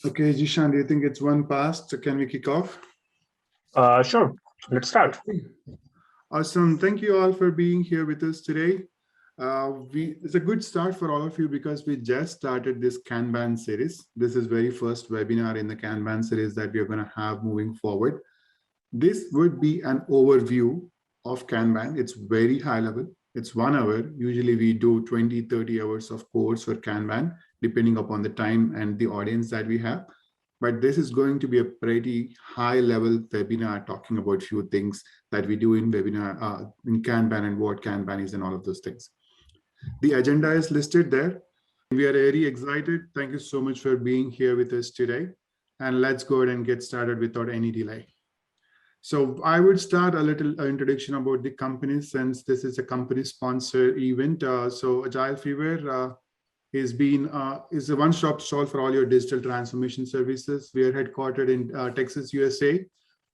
Okay, Jishan, do you think it's one past? So can we kick off? Sure, let's start. Awesome. Thank you all for being here with us today. It's a good start for all of you because we just started this Kanban series. This is very first webinar in the Kanban series that we are going to have moving forward. This would be an overview of Kanban. It's very high level. It's 1 hour. Usually we do 20, 30 hours of course for Kanban, depending upon the time and the audience that we have. But this is going to be a pretty high level webinar talking about few things that we do in webinar in Kanban and what Kanban is and all of those things. The agenda is listed there. We are very excited. Thank you so much for being here with us today. And let's go ahead and get started without any delay. So I would start a little introduction about the company, since this is a company sponsored event. So AgileFever is a one-stop shop for all your digital transformation services. We are headquartered in Texas, USA.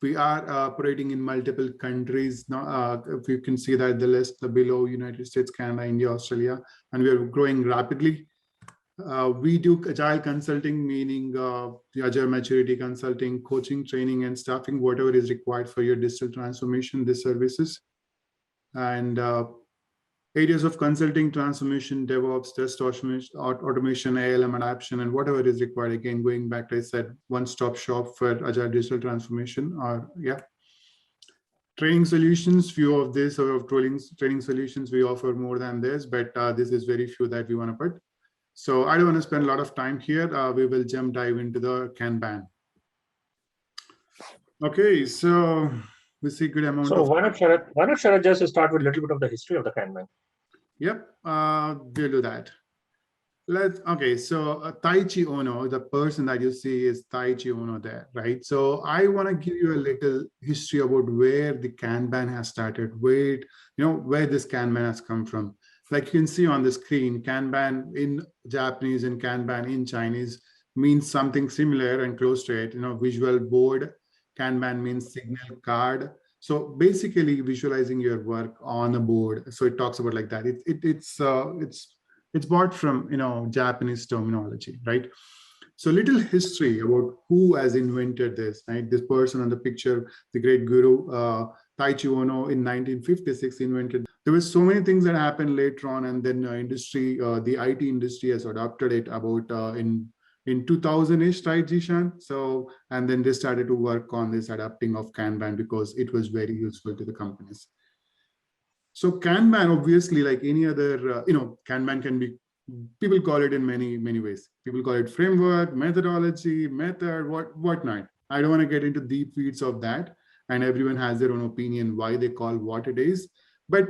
We are operating in multiple countries. Now, if you can see that the list below: United States, Canada, India, Australia, and we are growing rapidly. We do agile consulting, meaning the agile maturity consulting, coaching, training, and staffing, whatever is required for your digital transformation, these services. And areas of consulting, transformation, DevOps, test automation, ALM adoption, and whatever is required. Again, going back to, I said, one-stop shop for agile digital transformation. Training solutions, few of this, or of training solutions, we offer more than this, but this is very few that we want to put. So I don't want to spend a lot of time here. We will dive into the Kanban. Okay, so we see good amount of. So why not Sharat just start with a little bit of the history of the Kanban? Yep, we'll do that. Okay, so Taiichi Ohno, the person that you see is Taiichi Ohno there, right? So I want to give you a little history about where the Kanban has started, where this Kanban has come from. Like you can see on the screen, Kanban in Japanese and Kanban in Chinese means something similar and close to it. Visual board. Kanban means signal card. So basically visualizing your work on a board. So it talks about like that. It's bought from Japanese terminology, right? So little history about who has invented this, right? This person on the picture, the great guru Taiichi Ohno in 1956 invented. There were so many things that happened later on, and then the IT industry has adopted it about in 2000-ish, right, Jishan? So, and then they started to work on this adapting of Kanban because it was very useful to the companies. So Kanban, obviously, like any other, Kanban can be, people call it in many, many ways. People call it framework, methodology, method, whatnot. I don't want to get into deep weeds of that. And everyone has their own opinion why they call what it is. But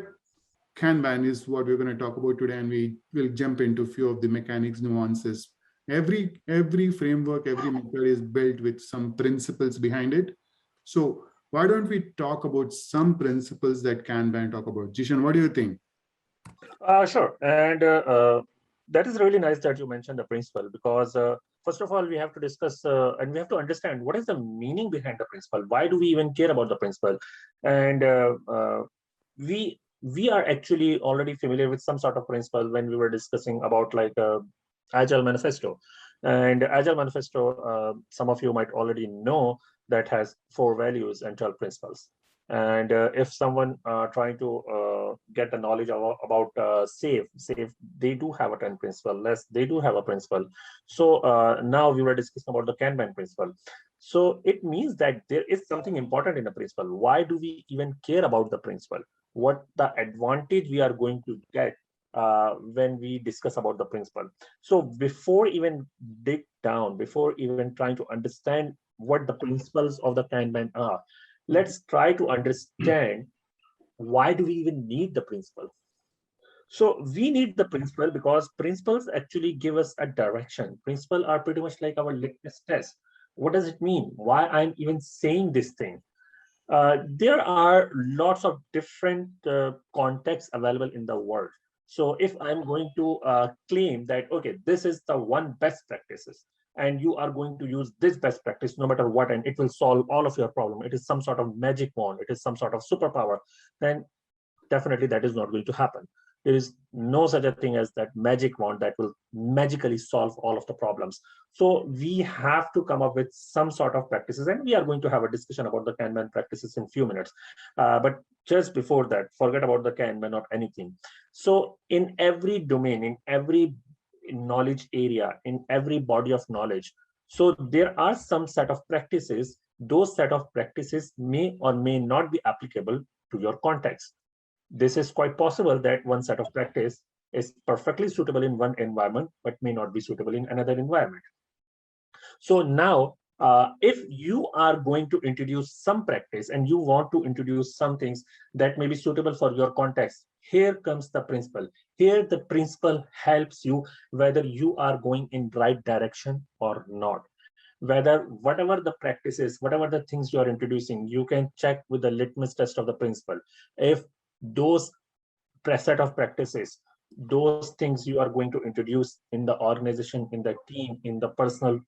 Kanban is what we're going to talk about today, and we will jump into a few of the mechanics, nuances. Every framework, every method is built with some principles behind it. So why don't we talk about some principles that Kanban talk about? Jishan, what do you think? Sure. And that is really nice that you mentioned the principle, because first of all, we have to discuss and we have to understand what is the meaning behind the principle. Why do we even care about the principle? And we are actually already familiar with some sort of principle when we were discussing about like Agile Manifesto. And Agile Manifesto, some of you might already know, that has 4 values and 12 principles. And if someone trying to get the knowledge about SAFe, they do have a 10 principle. Less, they do have a principle. So now we were discussing about the Kanban principle. So it means that there is something important in the principle. Why do we even care about the principle? What the advantage we are going to get when we discuss about the principle. So before even dig down, before even trying to understand what the principles of the Kanban are, let's try to understand why do we even need the principle. So we need the principle because principles actually give us a direction. Principles are pretty much like our litmus test. What does it mean? Why I'm even saying this thing? There are lots of different contexts available in the world. So if I'm going to claim that, okay, this is the one best practices, and you are going to use this best practice no matter what, and it will solve all of your problem, it is some sort of magic wand, it is some sort of superpower, then definitely that is not going to happen. There is no such a thing as that magic wand that will magically solve all of the problems. So we have to come up with some sort of practices, and we are going to have a discussion about the Kanban practices in a few minutes. But just before that, forget about the Kanban or anything. So in every domain, in every knowledge area, in every body of knowledge, so there are some set of practices. Those set of practices may or may not be applicable to your context. This is quite possible that one set of practice is perfectly suitable in one environment, but may not be suitable in another environment. So now, if you are going to introduce some practice and you want to introduce some things that may be suitable for your context, here comes the principle. Here the principle helps you whether you are going in right direction or not. Whether whatever the practices, whatever the things you are introducing, you can check with the litmus test of the principle. If those set of practices, those things you are going to introduce in the organization, in the team, in the personal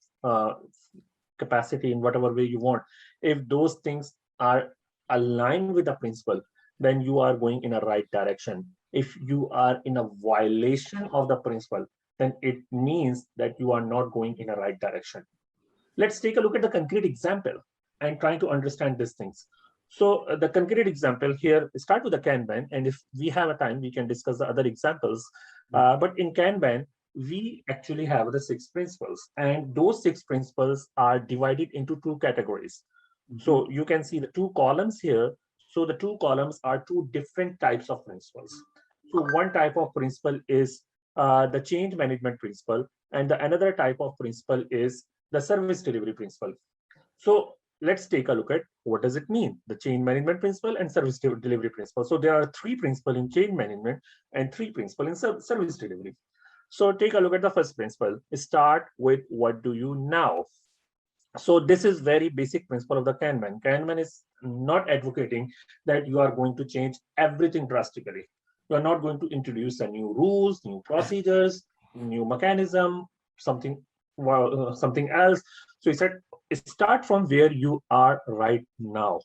capacity, in whatever way you want, if those things are aligned with the principle, then you are going in a right direction. If you are in a violation of the principle, then it means that you are not going in a right direction. Let's take a look at the concrete example and trying to understand these things. So the concrete example here, start with the Kanban, and if we have a time, we can discuss the other examples. But in Kanban, we actually have the 6 principles, and those 6 principles are divided into 2 categories. So you can see the 2 columns here. So the 2 columns are 2 different types of principles. So one type of principle is the change management principle, and the another type of principle is the service delivery principle. So let's take a look at what does it mean, the change management principle and service delivery principle. So there are 3 principles in change management and 3 principles in service delivery. So take a look at the first principle. Start with what do you now. So this is very basic principle of the Kanban. Kanban is not advocating that you are going to change everything drastically. You are not going to introduce a new rules, new procedures, new mechanism, something else. So he said, start from where you are right now.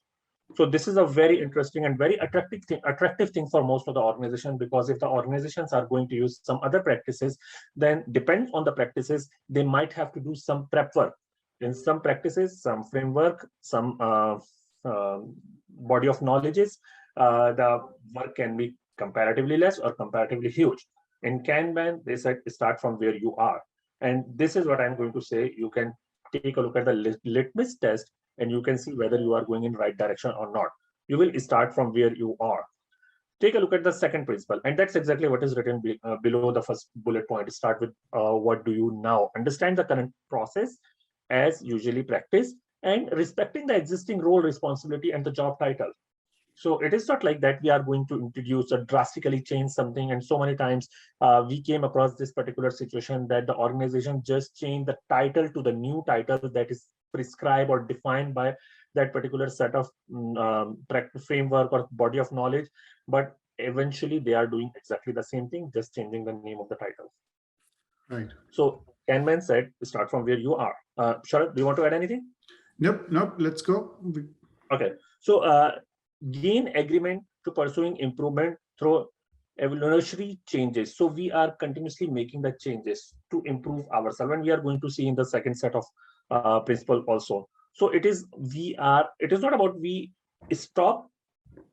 So this is a very interesting and very attractive thing for most of the organization, because if the organizations are going to use some other practices, then depend on the practices, they might have to do some prep work. In some practices, some framework, some body of knowledges, the work can be comparatively less or comparatively huge. In Kanban, they said start from where you are. And this is what I'm going to say. You can take a look at the litmus test and you can see whether you are going in right direction or not. You will start from where you are. Take a look at the second principle, and that's exactly what is written below the first bullet point. Start with what do you now. Understand the current process as usually practiced and respecting the existing role, responsibility, and the job title. So it is not like that we are going to introduce or drastically change something. And so many times we came across this particular situation that the organization just changed the title to the new title that is prescribed or defined by that particular set of practice framework or body of knowledge. But eventually they are doing exactly the same thing, just changing the name of the title. Right. So Kanban said, start from where you are. Sharad, do you want to add anything? Nope. Let's go. Okay. So gain agreement to pursuing improvement through evolutionary changes. So we are continuously making the changes to improve ourselves, and we are going to see in the second set of principle also. So it is not about we stop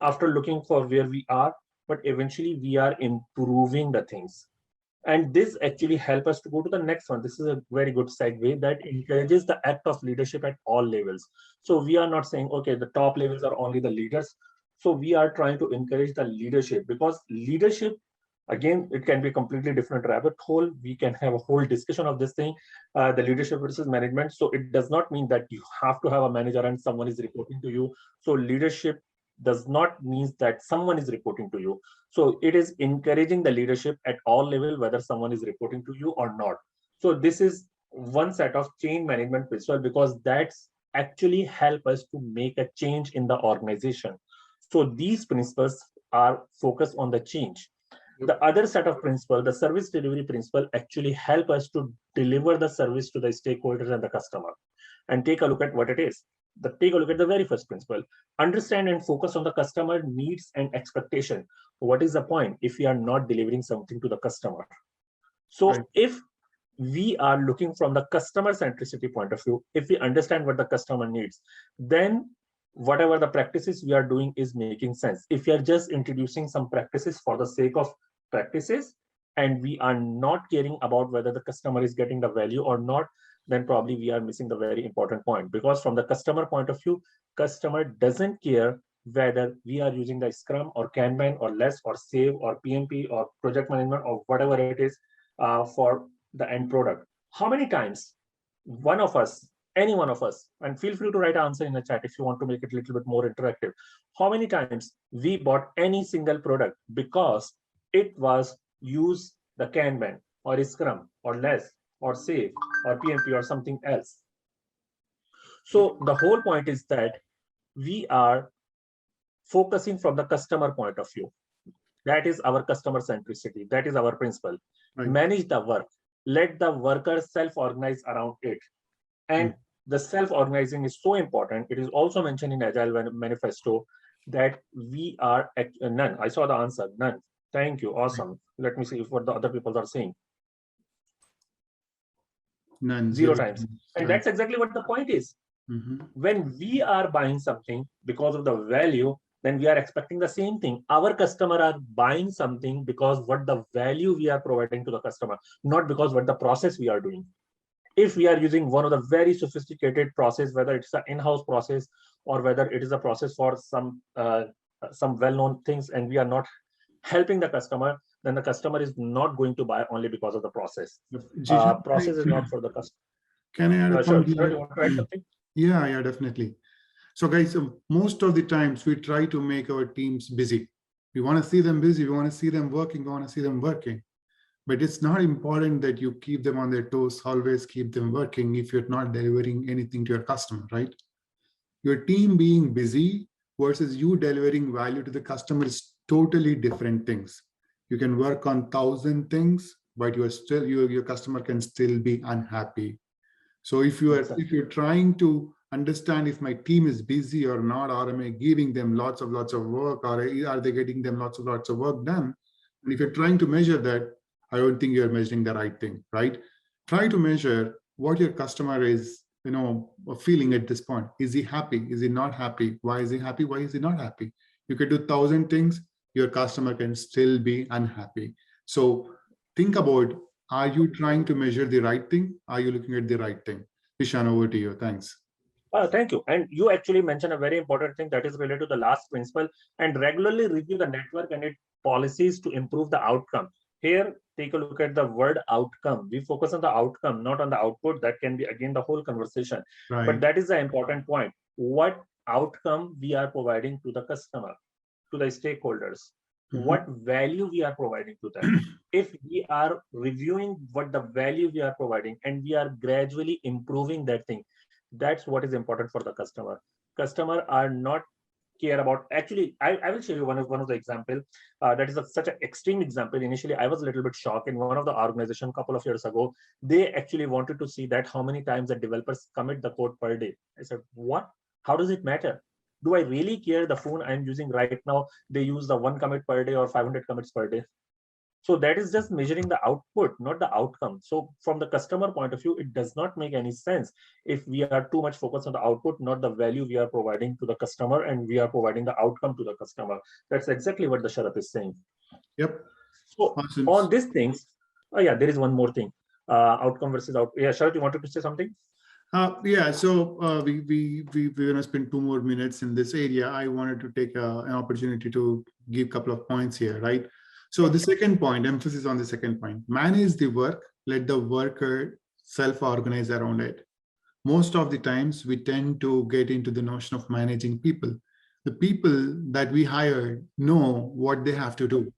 after looking for where we are, but eventually we are improving the things. And this actually helps us to go to the next one. This is a very good segue that encourages the act of leadership at all levels. So we are not saying, okay, the top levels are only the leaders. So we are trying to encourage the leadership, because leadership, again, it can be a completely different rabbit hole. We can have a whole discussion of this thing, the leadership versus management. So it does not mean that you have to have a manager and someone is reporting to you. So leadership does not mean that someone is reporting to you. So it is encouraging the leadership at all levels, whether someone is reporting to you or not. So this is one set of change management principle, because that's actually help us to make a change in the organization. So these principles are focused on the change. The other set of principle, the service delivery principle, actually help us to deliver the service to the stakeholders and the customer. And take a look at what it is. take a look at the very first principle. Understand and focus on the customer needs and expectation. What is the point if we are not delivering something to the customer? So Right. if we are looking from the customer centricity point of view, if we understand what the customer needs, then whatever the practices we are doing is making sense. If we are just introducing some practices for the sake of practices, and we are not caring about whether the customer is getting the value or not, then probably we are missing the very important point. Because from the customer point of view, customer doesn't care whether we are using the Scrum or Kanban or less or Save or PMP or project management or whatever it is for the end product. How many times one of us, any one of us, and feel free to write an answer in the chat if you want to make it a little bit more interactive. How many times we bought any single product because it was use the Kanban or Scrum or less or Save or PMP or something else? So the whole point is that we are focusing from the customer point of view. That is our customer centricity. That is our principle. Right. Manage the work. Let the workers self-organize around it. And the self-organizing is so important. It is also mentioned in Agile Manifesto that we are at none. I saw the answer, none. Thank you, awesome. Let me see if what the other people are saying. None. Zero times. And Right. that's exactly what the point is. When we are buying something because of the value, then we are expecting the same thing. Our customer are buying something because what the value we are providing to the customer, not because what the process we are doing. If we are using one of the very sophisticated process, whether it's an in-house process or whether it is a process for some well-known things, and we are not helping the customer, then the customer is not going to buy only because of the process. Process is not for the customer. Can I add a Sure, point? sure, you want to add something? Yeah, definitely. So guys, most of the times we try to make our teams busy. We want to see them busy. We want to see them working. We want to see them working. But it's not important that you keep them on their toes, always keep them working if you're not delivering anything to your customer, right? Your team being busy versus you delivering value to the customer is totally different things. You can work on 1,000 things, but your customer can still be unhappy. So if you're trying to understand if my team is busy or not, or am I giving them lots of work, or are they getting them lots of work done? And if you're trying to measure that, I don't think you're measuring the right thing, right? Try to measure what your customer is, feeling at this point. Is he happy? Is he not happy? Why is he happy? Why is he not happy? You could do 1,000 things, your customer can still be unhappy. So think about, are you trying to measure the right thing? Are you looking at the right thing? Ishan, over to you. Thanks. Thank you. And you actually mentioned a very important thing that is related to the last principle, and regularly review the network and its policies to improve the outcome. Here, take a look at the word outcome. We focus on the outcome, not on the output. That can be, again, the whole conversation. Right. But that is the important point. What outcome we are providing to the customer, to the stakeholders? What value we are providing to them? If we are reviewing what the value we are providing and we are gradually improving that thing, that's what is important for the customer. Customer are not care about, actually, I will show you one of the example that is such an extreme example. Initially, I was a little bit shocked. In one of the organization a couple of years ago, they actually wanted to see that how many times the developers commit the code per day. I said, what? How does it matter? Do I really care the phone I'm using right now, they use the 1 commit per day or 500 commits per day? So that is just measuring the output, not the outcome. So from the customer point of view, it does not make any sense if we are too much focused on the output, not the value we are providing to the customer, and we are providing the outcome to the customer. That's exactly what the Sharath is saying. Yep. So awesome. On these things, yeah, there is one more thing. Outcome versus output. Yeah, Sharath, you wanted to say something? Yeah, so we're going to spend 2 more minutes in this area. I wanted to take an opportunity to give a couple of points here, right? So the second point, emphasis on the second point, manage the work, let the worker self-organize around it. Most of the times we tend to get into the notion of managing people. The people that we hire know what they have to do.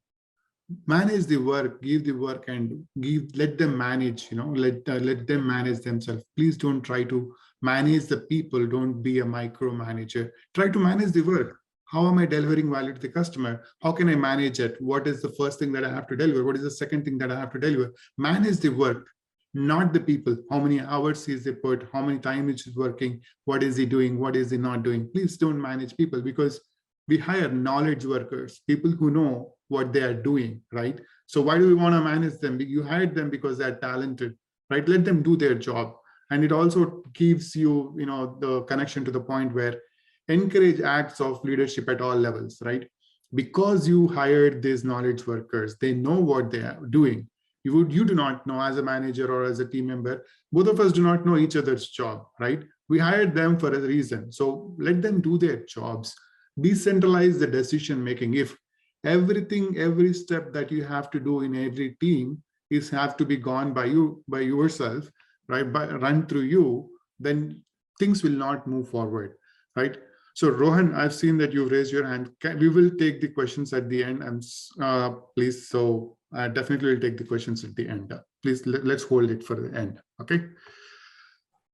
Manage the work, give the work, and let them manage, let them manage themselves. Please don't try to manage the people. Don't be a micromanager. Try to manage the work. How am I delivering value to the customer? How can I manage it? What is the first thing that I have to deliver? What is the second thing that I have to deliver? Manage the work. not the people. How many hours is he put, how many time is he working, what is he doing, what is he not doing. Please don't manage people, because we hire knowledge workers, people who know what they are doing, right? So why do we want to manage them? You hired them because they're talented, right? Let them do their job. And it also gives you, the connection to the point where encourage acts of leadership at all levels, right? Because you hired these knowledge workers, they know what they are doing. You do not know, as a manager or as a team member, both of us do not know each other's job, right? We hired them for a reason. So let them do their jobs. Decentralize the decision making. If every step that you have to do in every team is have to be gone by yourself, right? Run through you, then things will not move forward, right? So Rohan, I've seen that you raised your hand. We will take the questions at the end, and please. So definitely we'll take the questions at the end. Please let's hold it for the end. Okay.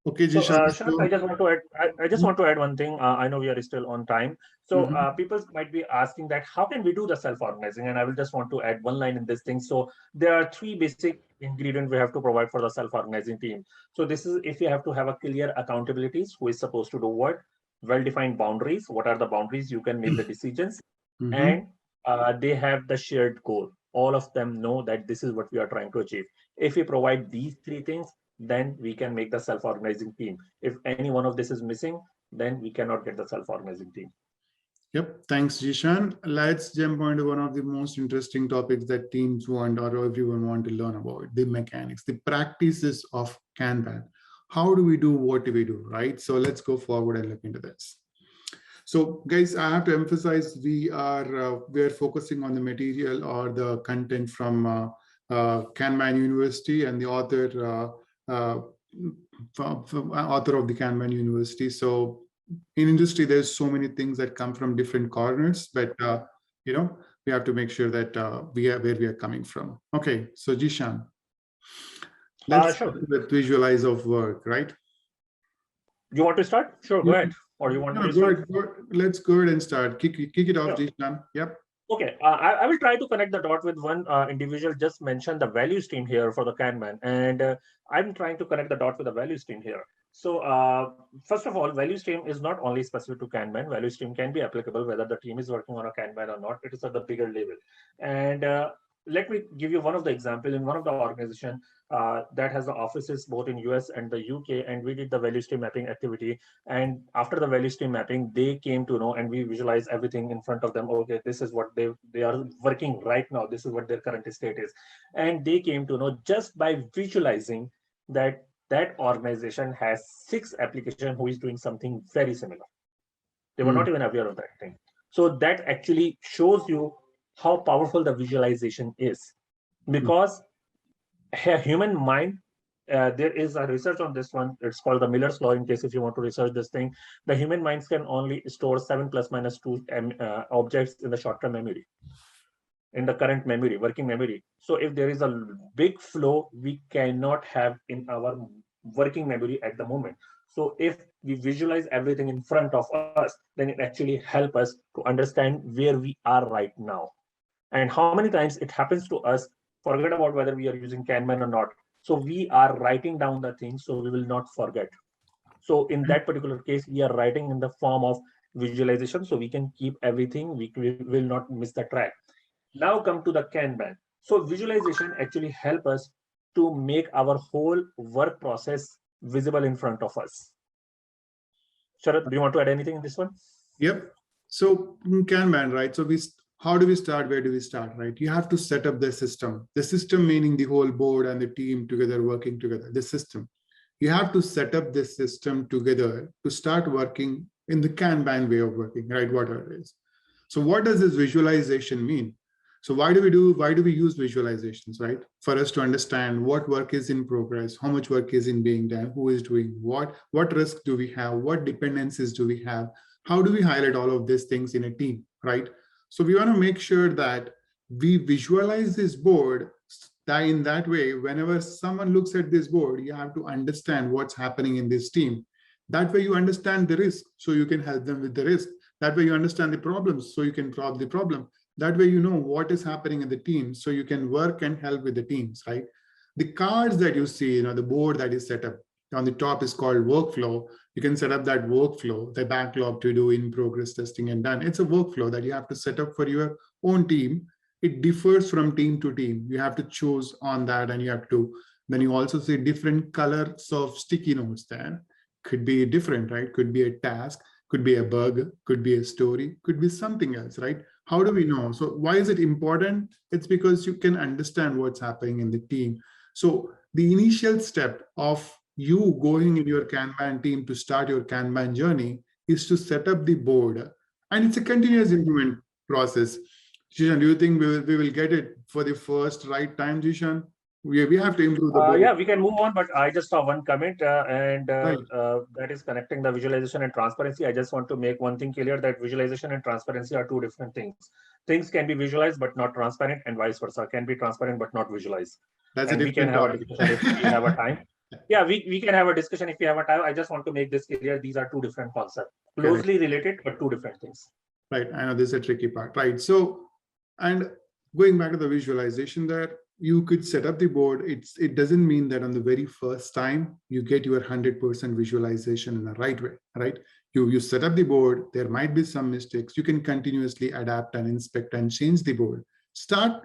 Okay, So, Jishan. Sharat, I just want to add. I just want to add one thing. I know we are still on time. So, people might be asking that how can we do the self-organizing? And I will just want to add one line in this thing. So, there are three basic ingredients we have to provide for the self-organizing team. So, this is if you have to have a clear accountabilities, who is supposed to do what, well-defined boundaries. What are the boundaries you can make the decisions, and they have the shared goal. All of them know that this is what we are trying to achieve. If we provide these three things, then we can make the self-organizing team. If any one of this is missing, then we cannot get the self-organizing team. Yep. Thanks, Jishan. Let's jump on to one of the most interesting topics that teams want or everyone want to learn about, the mechanics, the practices of Kanban. How do we do what do we do, right? So let's go forward and look into this. So guys, I have to emphasize we are focusing on the material or the content from Kanban University and the author author of the Kanban University. So in industry, there's so many things that come from different corners, but we have to make sure that we are where we are coming from. Okay, so Jishan, let's Sure. start with visualize of work, right? You want to start? Sure, go ahead. Or you want No, to start? Let's go ahead and start. Kick it off, Sure. Jishan. Yep. Okay, I will try to connect the dot with one individual just mentioned the value stream here for the Kanban, and I'm trying to connect the dot with the value stream here. So first of all, value stream is not only specific to Kanban. Value stream can be applicable whether the team is working on a Kanban or not. It is at the bigger level. And let me give you one of the example in one of the organization that has the offices both in US and the UK, and we did the value stream mapping activity. And after the value stream mapping, they came to know, and we visualize everything in front of them. Okay, this is what they are working right now. This is what their current state is. And they came to know just by visualizing that that organization has 6 applications who is doing something very similar. They were not even aware of that thing. So that actually shows you how powerful the visualization is, because a human mind, there is a research on this one. It's called the Miller's law. In case if you want to research this thing, the human minds can only store 7 ± 2 objects in the short-term memory, in the current memory, working memory. So if there is a big flow, we cannot have in our working memory at the moment. So if we visualize everything in front of us, then it actually helps us to understand where we are right now. And how many times it happens to us, forget about whether we are using Kanban or not. So we are writing down the things so we will not forget. So in that particular case, we are writing in the form of visualization so we can keep everything, we will not miss the track. Now come to the Kanban. So visualization actually help us to make our whole work process visible in front of us. Sharat, do you want to add anything in this one? Yep. So in Kanban, right? So how do we start? Where do we start, right? You have to set up the system. The system meaning the whole board and the team together, working together, the system. You have to set up this system together to start working in the Kanban way of working, right? Whatever it is. So what does this visualization mean? So why do we use visualizations, right? For us to understand what work is in progress, how much work is in being done, who is doing what risk do we have, what dependencies do we have, how do we highlight all of these things in a team, right? So we want to make sure that we visualize this board in that way. Whenever someone looks at this board, you have to understand what's happening in this team. That way you understand the risk, so you can help them with the risk. That way you understand the problems, so you can solve the problem. That way you know what is happening in the team, so you can work and help with the teams, right? The cards that you see, the board that is set up on the top is called workflow. You can set up that workflow, the backlog to do in progress testing and done. It's a workflow that you have to set up for your own team. It differs from team to team. You have to choose on that, and you have to, then you also see different colors of sticky notes there. Could be different, right? Could be a task, could be a bug, could be a story, could be something else, right? How do we know? So why is it important? It's because you can understand what's happening in the team. So the initial step of you going in your Kanban team to start your Kanban journey is to set up the board. And it's a continuous improvement process. Jishan, do you think we will get it for the first right time, Jishan? We have to improve the board. Yeah, we can move on, but I just saw one comment Right. that is connecting the visualization and transparency. I just want to make one thing clear, that visualization and transparency are two different things. Things can be visualized but not transparent, and vice versa, can be transparent but not visualized. That's And a we can different have a topic. discussion if we have a time. Yeah, we can have a discussion if we have a time. I just want to make this clear. These are two different concepts, closely related, but two different things. Right. I know this is a tricky part. Right. So, and going back to the visualization there, you could set up the board. It doesn't mean that on the very first time you get your 100% visualization in the right way, right? You set up the board, there might be some mistakes. You can continuously adapt and inspect and change the board. Start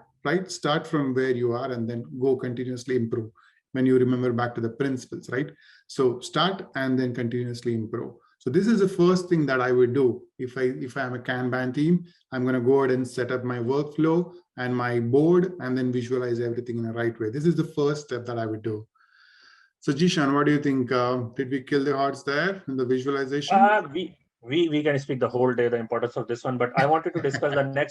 from where you are and then go continuously improve when you remember back to the principles, right? So start and then continuously improve. So this is the first thing that I would do. If I'm a Kanban team, I'm going to go ahead and set up my workflow and my board and then visualize everything in the right way. This is the first step that I would do. So Jishan, what do you think? Did we kill the horse there in the visualization? We can speak the whole day the importance of this one, but I wanted to discuss the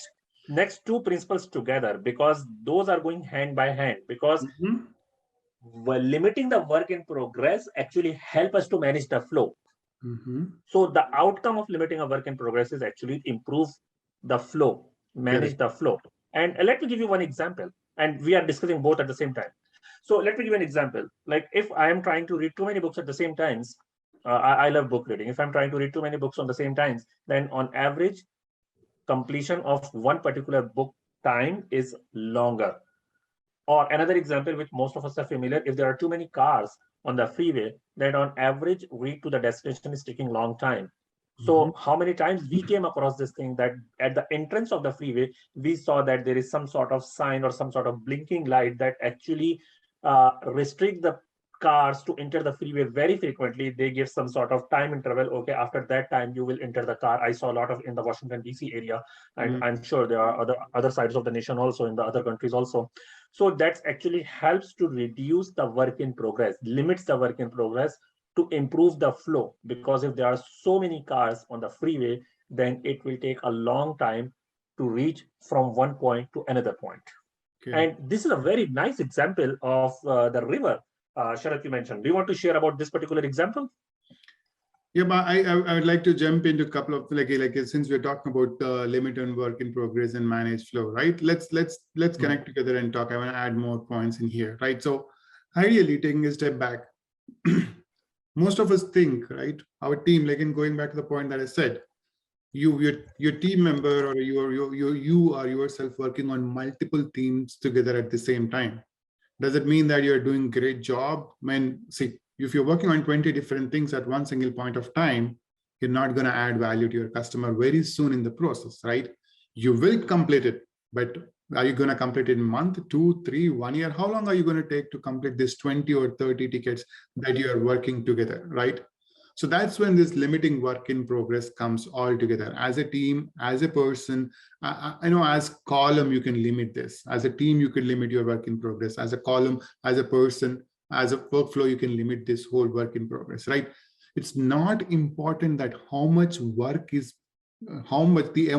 next two principles together, because those are going hand by hand, because limiting the work in progress actually help us to manage the flow. So the outcome of limiting a work in progress is actually improve the flow, manage the flow. And let me give you one example, and we are discussing both at the same time. So let me give you an example. Like if I am trying to read too many books at the same times, I love book reading. If I'm trying to read too many books on the same times, then on average, completion of one particular book time is longer. Or another example, which most of us are familiar, if there are too many cars on the freeway, then on average, reach to the destination is taking long time. So how many times we came across this thing that at the entrance of the freeway, we saw that there is some sort of sign or some sort of blinking light that actually restrict the cars to enter the freeway very frequently. They give some sort of time interval. Okay, after that time, you will enter the car. I saw a lot of in the Washington, D.C. area, and I'm sure there are other sides of the nation also, in the other countries also. So that actually helps to reduce the work in progress, limits the work in progress to improve the flow. Because if there are so many cars on the freeway, then it will take a long time to reach from one point to another point. And this is a very nice example of the river, Sharath, you mentioned. Do you want to share about this particular example? Yeah, but I would like to jump into a couple of like since we're talking about limit on work in progress and manage flow, right? Let's connect together and talk. I want to add more points in here, right? So ideally, taking a step back, most of us think, right? Our team, like in going back to the point that I said, your team member or you are yourself working on multiple teams together at the same time. Does it mean that you're doing a great job? See, if you're working on 20 different things at one single point of time, you're not going to add value to your customer very soon in the process, right? You will complete it, but are you going to complete it in a month, 2, 3, 1 year? How long are you going to take to complete this 20 or 30 tickets that you are working together, right? So that's when this limiting work in progress comes all together. As a team, as a person, I know as column, you can limit this. As a team, you can limit your work in progress. As a column, as a person, as a workflow, you can limit this whole work in progress, right? It's not important that how much work is, how much the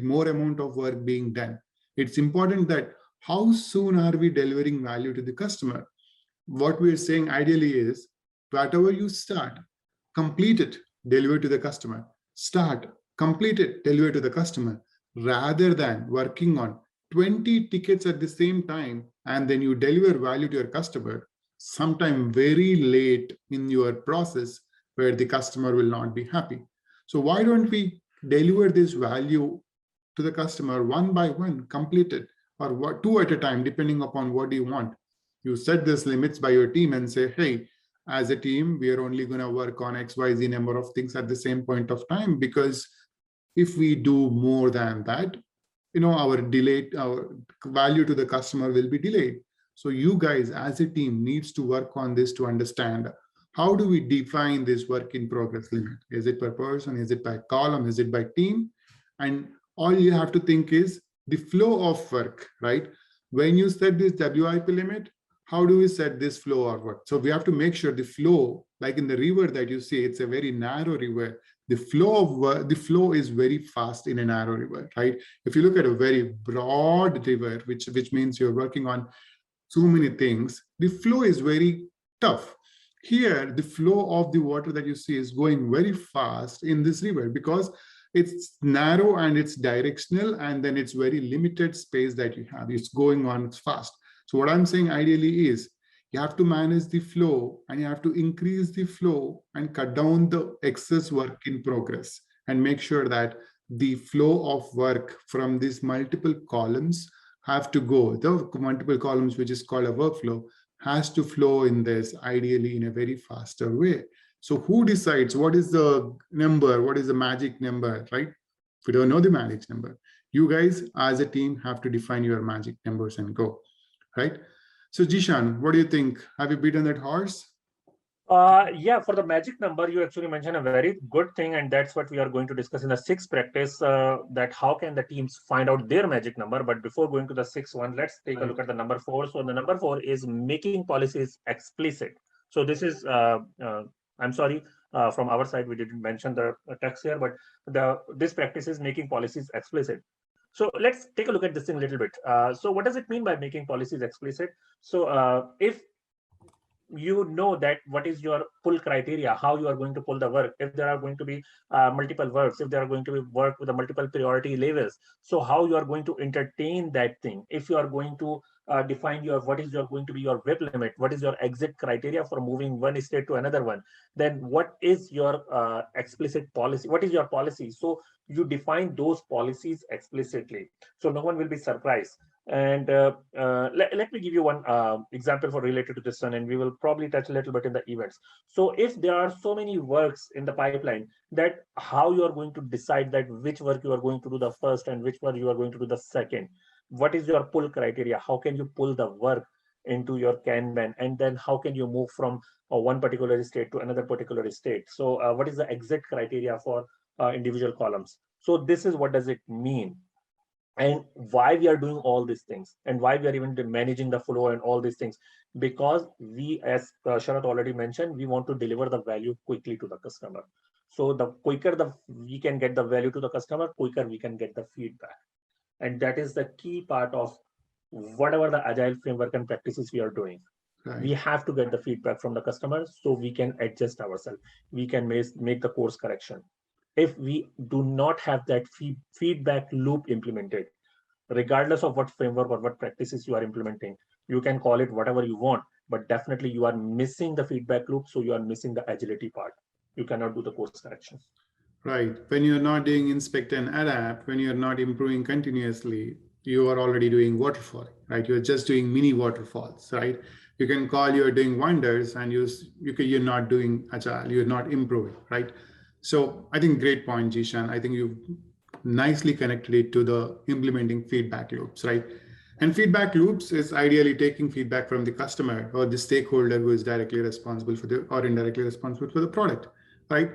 more amount of work being done. It's important that how soon are we delivering value to the customer? What we're saying ideally is, whatever you start, complete it, deliver to the customer. Start, complete it, deliver to the customer, rather than working on 20 tickets at the same time and then you deliver value to your customer sometime very late in your process where the customer will not be happy. So why don't we deliver this value to the customer one by one, complete it, or two at a time, depending upon what you want. You set these limits by your team and say, hey, as a team, we are only going to work on XYZ number of things at the same point of time, because if we do more than that, our value to the customer will be delayed. So you guys as a team needs to work on this to understand, how do we define this work in progress limit? Is it per person? Is it by column? Is it by team? And all you have to think is the flow of work, right? When you set this WIP limit, how do we set this flow of work? So we have to make sure the flow, like in the river that you see, it's a very narrow river. The flow is very fast in a narrow river, right? If you look at a very broad river, which means you're working on so many things, the flow is very tough. Here, the flow of the water that you see is going very fast in this river because it's narrow and it's directional, and then it's very limited space that you have. It's going on, it's fast. So what I'm saying ideally is, you have to manage the flow and you have to increase the flow and cut down the excess work in progress, and make sure that the flow of work from these multiple columns have to go. The multiple columns, which is called a workflow, has to flow in this ideally in a very faster way. So who decides what is the number, what is the magic number, right? If you don't know the magic number, you guys as a team have to define your magic numbers and go, right? So Jishan, what do you think? Have you beaten that horse? Yeah, for the magic number, you actually mentioned a very good thing, and that's what we are going to discuss in the sixth practice, that how can the teams find out their magic number. But before going to the sixth one, let's take a look at the number 4. So the number 4 is making policies explicit. So this is, I'm sorry, from our side, we didn't mention the text here, but this practice is making policies explicit. So let's take a look at this thing a little bit. So what does it mean by making policies explicit? So if you know that what is your pull criteria, how you are going to pull the work, if there are going to be multiple works, if there are going to be work with the multiple priority levels, so how you are going to entertain that thing, if you are going to define what is going to be your WIP limit, what is your exit criteria for moving one state to another one, then what is your explicit policy, what is your policy? So you define those policies explicitly, so no one will be surprised. And let me give you one example for related to this one, and we will probably touch a little bit in the events. So if there are so many works in the pipeline, that how you are going to decide that which work you are going to do the first and which work you are going to do the second? What is your pull criteria? How can you pull the work into your Kanban? And then how can you move from one particular state to another particular state? So what is the exit criteria for individual columns? So this is what does it mean, and why we are doing all these things, and why we are even managing the flow and all these things, because we, as Sharat already mentioned, we want to deliver the value quickly to the customer. So the quicker we can get the value to the customer, quicker we can get the feedback. And that is the key part of whatever the agile framework and practices we are doing. Right. We have to get the feedback from the customers so we can adjust ourselves. We can make the course correction. If we do not have that feedback loop implemented, regardless of what framework or what practices you are implementing, you can call it whatever you want, but definitely you are missing the feedback loop, so you are missing the agility part. You cannot do the course correction. Right. When you're not doing inspect and adapt, when you're not improving continuously, you are already doing waterfall, right? You're just doing mini waterfalls, right? You can call you're doing wonders, and you're not doing agile, you're not improving, right? So I think great point, Jishan. I think you've nicely connected it to the implementing feedback loops, right? And feedback loops is ideally taking feedback from the customer or the stakeholder who is directly responsible for or indirectly responsible for the product, right?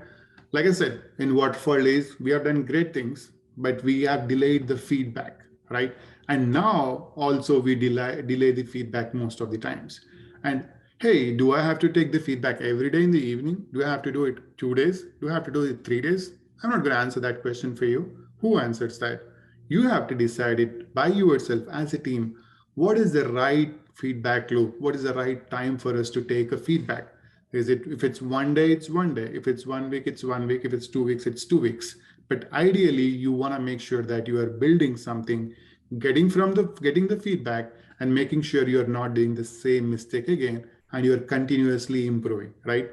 Like I said, in waterfall days, we have done great things, but we have delayed the feedback, right? And now also we delay the feedback most of the times. And hey, do I have to take the feedback every day in the evening? Do I have to do it 2 days? Do I have to do it 3 days? I'm not going to answer that question for you. Who answers that? You have to decide it by yourself as a team. What is the right feedback loop? What is the right time for us to take a feedback? Is it, if it's 1 day, it's 1 day. If it's 1 week, it's 1 week. If it's 2 weeks, it's 2 weeks. But ideally, you want to make sure that you are building something, getting the feedback, and making sure you're not doing the same mistake again, and you're continuously improving, right?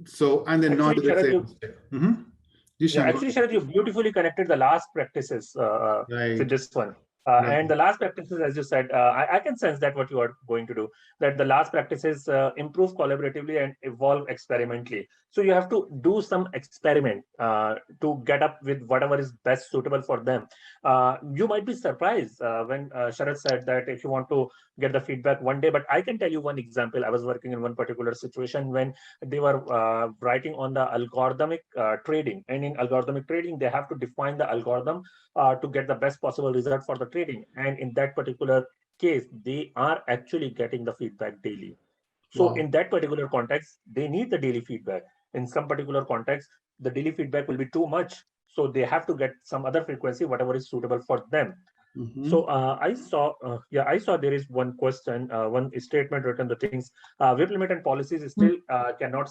So, and then actually, not the same mistake. Yeah, actually, Sharat, you beautifully connected the last practices right. with this one. And the last practices, as you said, I can sense that what you are going to do, that the last practices improve collaboratively and evolve experimentally. So you have to do some experiment to get up with whatever is best suitable for them. You might be surprised when Sharad said that if you want to get the feedback one day, but I can tell you one example. I was working in one particular situation when they were writing on the algorithmic trading. And in algorithmic trading, they have to define the algorithm to get the best possible result for the trading. And in that particular case, they are actually getting the feedback daily. So in that particular context, they need the daily feedback. In some particular context, the daily feedback will be too much. So they have to get some other frequency, whatever is suitable for them. So I saw there is one question, one statement written, the things, WIP limit and policies still cannot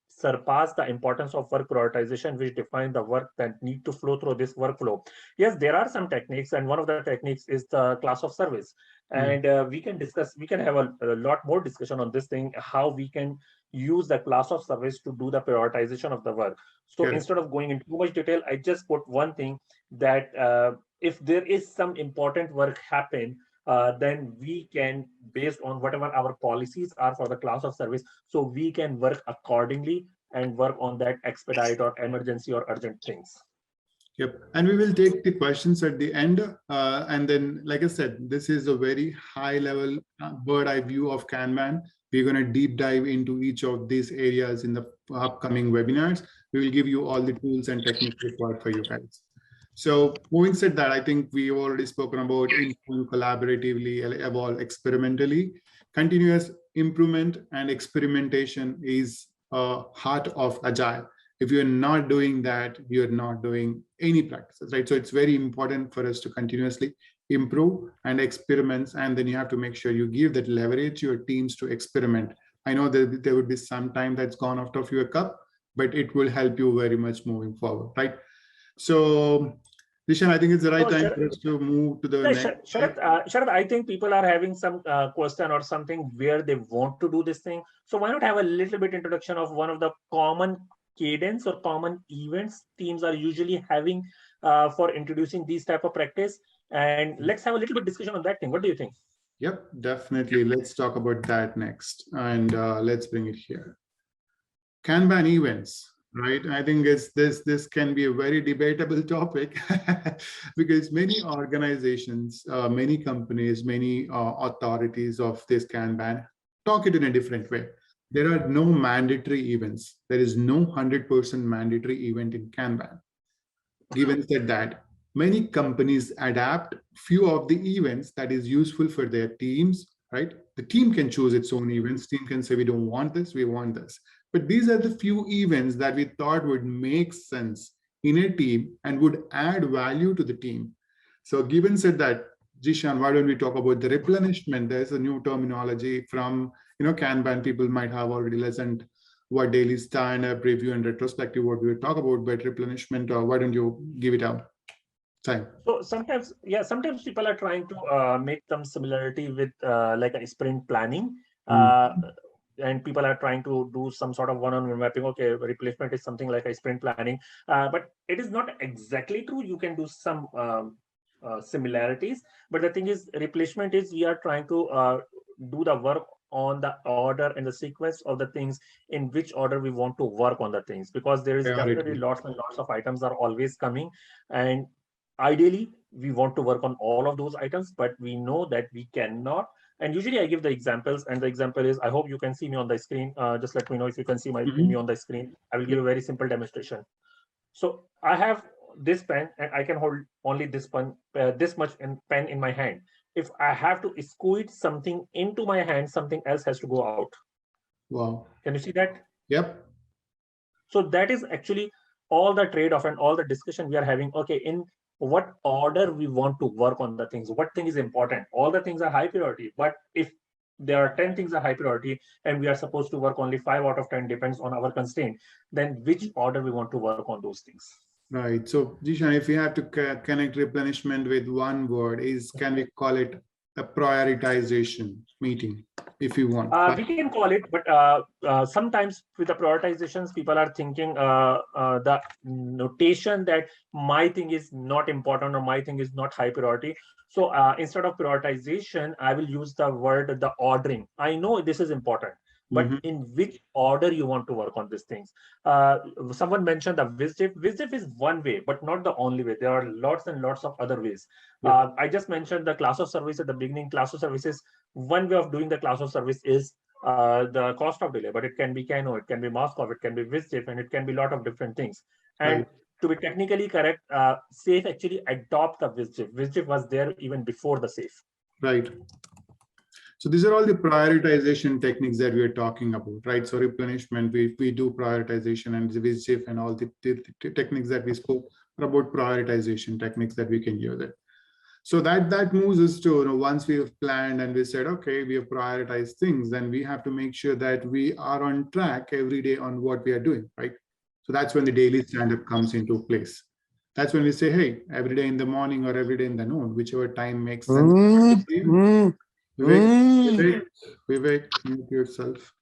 surpass the importance of work prioritization, which define the work that need to flow through this workflow. Yes, there are some techniques, and one of the techniques is the class of service. And we can have a lot more discussion on this thing, how we can use the class of service to do the prioritization of the work. So instead of going into too much detail, I just put one thing that if there is some important work happen, then we can, based on whatever our policies are for the class of service, so we can work accordingly and work on that expedite or emergency or urgent things. Yep. And we will take the questions at the end. And then, like I said, this is a very high level bird eye view of Kanban. We're going to deep dive into each of these areas in the upcoming webinars. We will give you all the tools and techniques required for you guys. So moving said that, I think we've already spoken about improve collaboratively, evolve experimentally. Continuous improvement and experimentation is heart of Agile. If you're not doing that, you're not doing any practices, right? So it's very important for us to continuously improve and experiments, and then you have to make sure you give that leverage to your teams to experiment. I know that there would be some time that's gone out of your cup, but it will help you very much moving forward, right? So, Dishan, I think it's the right time for us to move to the next. Sharad, I think people are having some question or something where they want to do this thing. So why not have a little bit introduction of one of the common cadence or common events teams are usually having for introducing these type of practice, and let's have a little bit discussion on that thing. What do you think? Yep, definitely. Let's talk about that next, and let's bring it here. Kanban events, right? I think this can be a very debatable topic because many organizations, many companies, many authorities of this Kanban talk it in a different way. There are no mandatory events. There is no 100% mandatory event in Kanban. Given that many companies adapt few of the events that is useful for their teams, right? The team can choose its own events. Team can say, we don't want this, we want this. But these are the few events that we thought would make sense in a team and would add value to the team. So given said that, Jishan, why don't we talk about the replenishment? There's a new terminology from, Kanban. People might have already listened what daily stand-up, review, and retrospective, what we will talk about, but replenishment, why don't you give it out? Time. So sometimes people are trying to make some similarity with like a sprint planning. And people are trying to do some sort of one-on-one mapping. Okay, replacement is something like a sprint planning, but it is not exactly true. You can do some similarities, but the thing is, replacement is we are trying to do the work on the order and the sequence of the things in which order we want to work on the things, because there is definitely lots and lots of items are always coming, and ideally we want to work on all of those items, but we know that we cannot. And usually I give the examples, and the example is, I hope you can see me on the screen. Just let me know if you can see me on the screen. I will give a very simple demonstration. So I have this pen and I can hold only this pen, this much pen in my hand. If I have to squeeze something into my hand, something else has to go out. Wow. Can you see that? Yep. So that is actually all the trade-off and all the discussion we are having. Okay, in what order we want to work on the things, what thing is important. All the things are high priority, but if there are 10 things are high priority and we are supposed to work only 5 out of 10, depends on our constraint, then which order we want to work on those things. Right. So Jishan, if we have to connect replenishment with one word, can we call it a prioritization meeting? if you want. We can call it, but sometimes with the prioritizations, people are thinking the notation that my thing is not important or my thing is not high priority. So instead of prioritization, I will use the word the ordering. I know this is important, but in which order you want to work on these things. Someone mentioned the WSDIF. WSDIF is one way, but not the only way. There are lots and lots of other ways. I just mentioned the class of service at the beginning. Class of services, one way of doing the class of service is the cost of delay, but it can be Kano, it can be Moscow, it can be WSDIF, and it can be a lot of different things. And to be technically correct, SAFe actually adopt the WSDIF. WSDIF was there even before the SAFe. Right. So these are all the prioritization techniques that we are talking about, right? So replenishment, we do prioritization, and the WSDIF and all the techniques that we spoke are about prioritization techniques that we can use it. So that moves us to, you know, once we have planned and we said, okay, we have prioritized things, then we have to make sure that we are on track every day on what we are doing, right? So that's when the daily stand-up comes into place. That's when we say, hey, every day in the morning or every day in the noon, whichever time makes sense. Vivek, mute yourself.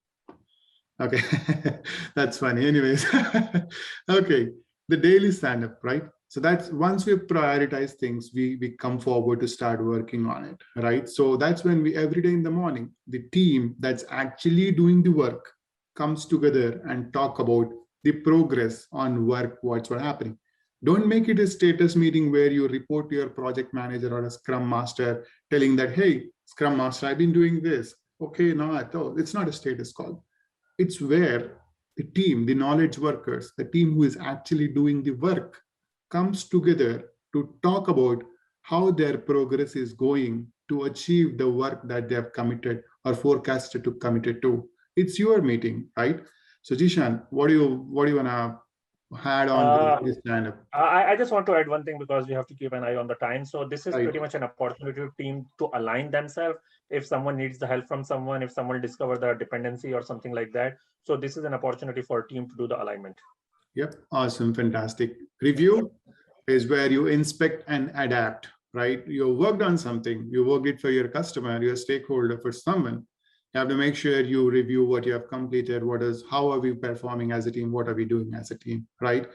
Okay, that's funny. Anyways, okay, the daily stand-up, right? So that's once we prioritize things, we come forward to start working on it, right? So that's when we, every day in the morning, the team that's actually doing the work comes together and talk about the progress on work, what's happening. Don't make it a status meeting where you report to your project manager or a scrum master telling that, hey, scrum master, I've been doing this. Okay, no, at all. It's not a status call. It's where the team, the knowledge workers, the team who is actually doing the work comes together to talk about how their progress is going to achieve the work that they have committed or forecasted to committed to. It's your meeting, right? So Jishan, what do you want to add on this stand-up? I just want to add one thing because we have to keep an eye on the time. So this is pretty much an opportunity for team to align themselves. If someone needs the help from someone, if someone discover the dependency or something like that. So this is an opportunity for a team to do the alignment. Yep, awesome, fantastic. Review is where you inspect and adapt, right? You worked on something, you worked it for your customer, your stakeholder, for someone. You have to make sure you review what you have completed, how are we performing as a team, what are we doing as a team, right?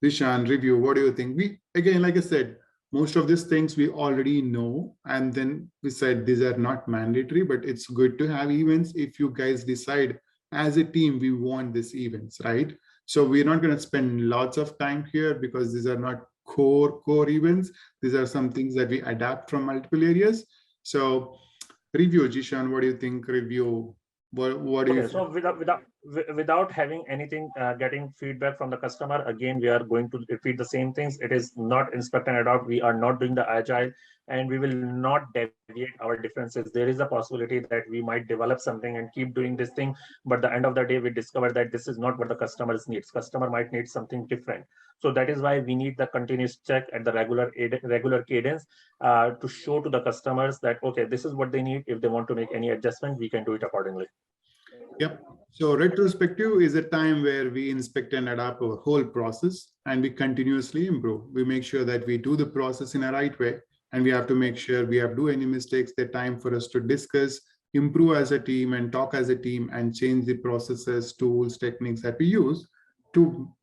Dishan, review, what do you think? We, again, like I said, most of these things we already know, and then we said these are not mandatory, but it's good to have events if you guys decide as a team we want these events, right? So we're not going to spend lots of time here because these are not core events. These are some things that we adapt from multiple areas. So review, Jishan, what do you think? Review, what do you think? So without having anything, getting feedback from the customer, again, we are going to repeat the same things. It is not inspect and adopt. We are not doing the agile, and we will not deviate our differences. There is a possibility that we might develop something and keep doing this thing, but the end of the day, we discover that this is not what the customers needs. Customer might need something different. So that is why we need the continuous check at the regular cadence to show to the customers that, okay, this is what they need. If they want to make any adjustment, we can do it accordingly. Yep. So retrospective is a time where we inspect and adapt our whole process and we continuously improve. We make sure that we do the process in a right way, and we have to make sure we have do any mistakes. The time for us to discuss, improve as a team and talk as a team and change the processes, tools, techniques that we use to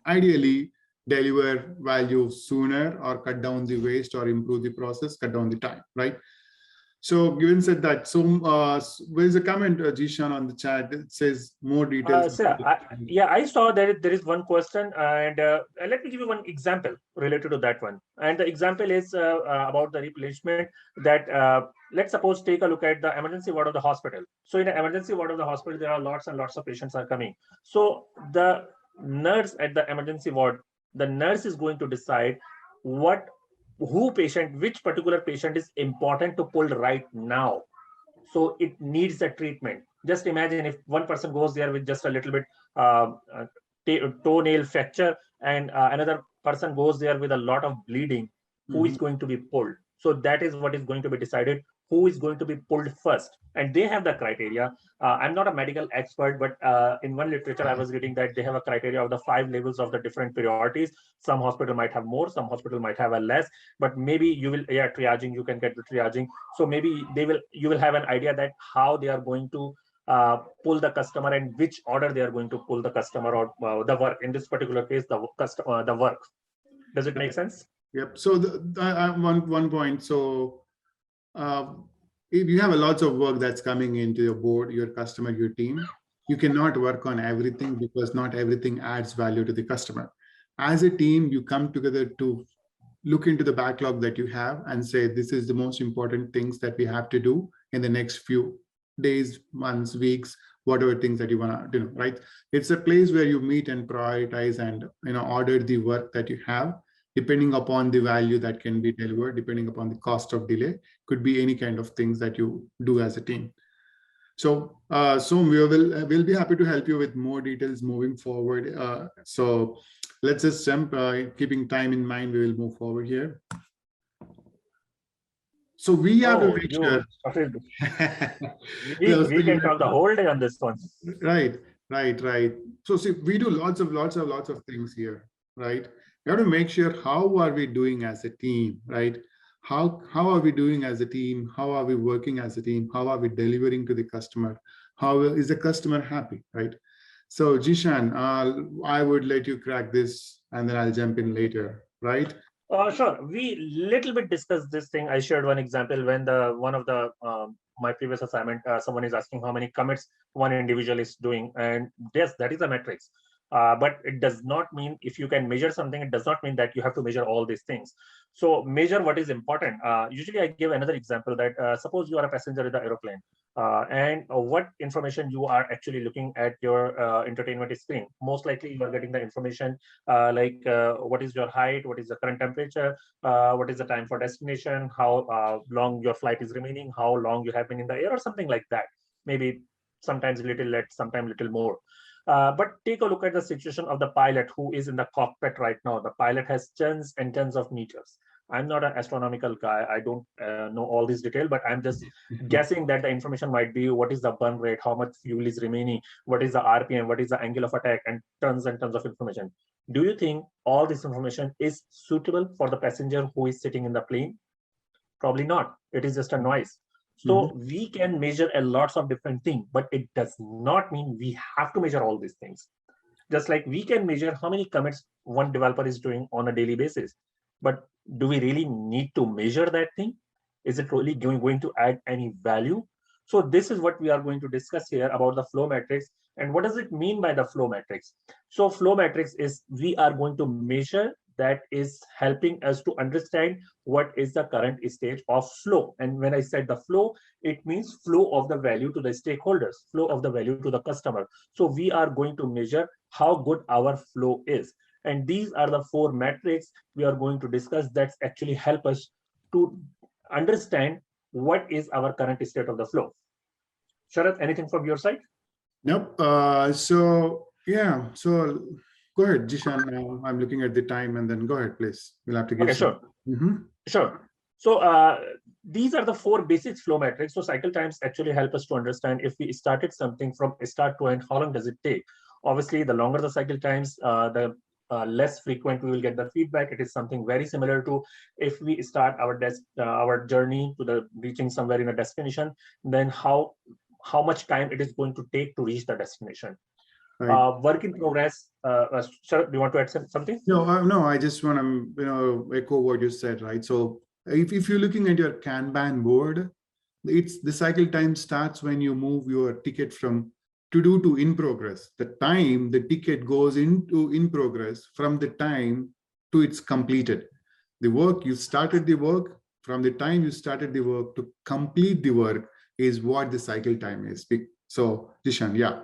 ideally deliver value sooner or cut down the waste or improve the process, cut down the time, right? So given said that, so there's a comment, Jishan, on the chat. It says more details. I saw that there is one question, and let me give you one example related to that one. And the example is about the replenishment that let's suppose take a look at the emergency ward of the hospital. So in the emergency ward of the hospital, there are lots and lots of patients are coming. So the nurse at the emergency ward, the nurse is going to decide which particular patient is important to pull right now. So it needs a treatment. Just imagine if one person goes there with just a little bit toenail fracture and another person goes there with a lot of bleeding, who is going to be pulled? So that is what is going to be decided. who is going to be pulled first, and they have the criteria. I'm not a medical expert, but in one literature I was reading that they have a criteria of the 5 levels of the different priorities. Some hospital might have more, some hospital might have a less, but maybe you will, triaging, you can get the triaging. So maybe you will have an idea that how they are going to pull the customer and which order they are going to pull the customer or the work. In this particular case, the work. Does it make sense? Yep. So one point. So if you have a lots of work that's coming into your board, your customer, your team, you cannot work on everything because not everything adds value to the customer. As a team, you come together to look into the backlog that you have and say, this is the most important things that we have to do in the next few days, months, weeks, whatever things that you want to do, right? It's a place where you meet and prioritize and order the work that you have, depending upon the value that can be delivered, depending upon the cost of delay, could be any kind of things that you do as a team. So soon we'll be happy to help you with more details moving forward. So let's just jump, keeping time in mind, we will move forward here. So we have to make sure. we can talk the whole day on this one. Right. So see, we do lots of things here, right? We have to make sure how are we doing as a team, right? How are we doing as a team? How are we working as a team? How are we delivering to the customer? How is the customer happy, right? So Jishan, I would let you crack this and then I'll jump in later, right? Sure. We little bit discussed this thing. I shared one example when one of the my previous assignment, someone is asking how many commits one individual is doing, and yes, that is a metrics. But it does not mean if you can measure something, it does not mean that you have to measure all these things. So measure what is important. Usually I give another example that suppose you are a passenger in the aeroplane and what information you are actually looking at your entertainment screen. Most likely you are getting the information like what is your height, what is the current temperature, what is the time for destination, how long your flight is remaining, how long you have been in the air or something like that. Maybe sometimes a little less, sometimes little more. But take a look at the situation of the pilot who is in the cockpit right now. The pilot has tons and tons of meters. I'm not an astronomical guy. I don't know all this detail, but I'm just guessing that the information might be what is the burn rate, how much fuel is remaining, what is the RPM, what is the angle of attack, and tons of information. Do you think all this information is suitable for the passenger who is sitting in the plane? Probably not. It is just a noise. So we can measure a lots of different things, but it does not mean we have to measure all these things. Just like we can measure how many commits one developer is doing on a daily basis. But do we really need to measure that thing? Is it really going to add any value? So this is what we are going to discuss here about the flow matrix. And what does it mean by the flow matrix? So flow matrix is we are going to measure that is helping us to understand what is the current stage of flow. And when I said the flow, it means flow of the value to the stakeholders, flow of the value to the customer. So we are going to measure how good our flow is. And these are the 4 metrics we are going to discuss that actually help us to understand what is our current state of the flow. Sharath, anything from your side? Nope. So yeah, so go ahead, Jishan. I'm looking at the time, and then go ahead, please. We'll have to give. Okay, sure. Sure. So these are the 4 basic flow metrics. So cycle times actually help us to understand if we started something from start to end, how long does it take? Obviously, the longer the cycle times, the less frequent we will get the feedback. It is something very similar to if we start our journey to the reaching somewhere in a destination, then how much time it is going to take to reach the destination. Right. Work in progress. Sir, do you want to add something? No, I just want to echo what you said, right? So if you're looking at your Kanban board, the cycle time starts when you move your ticket from to do to in progress. The time the ticket goes into in progress from the time to it's completed. The work you started the work, from the time you started the work to complete the work is what the cycle time is. So Jishan, yeah,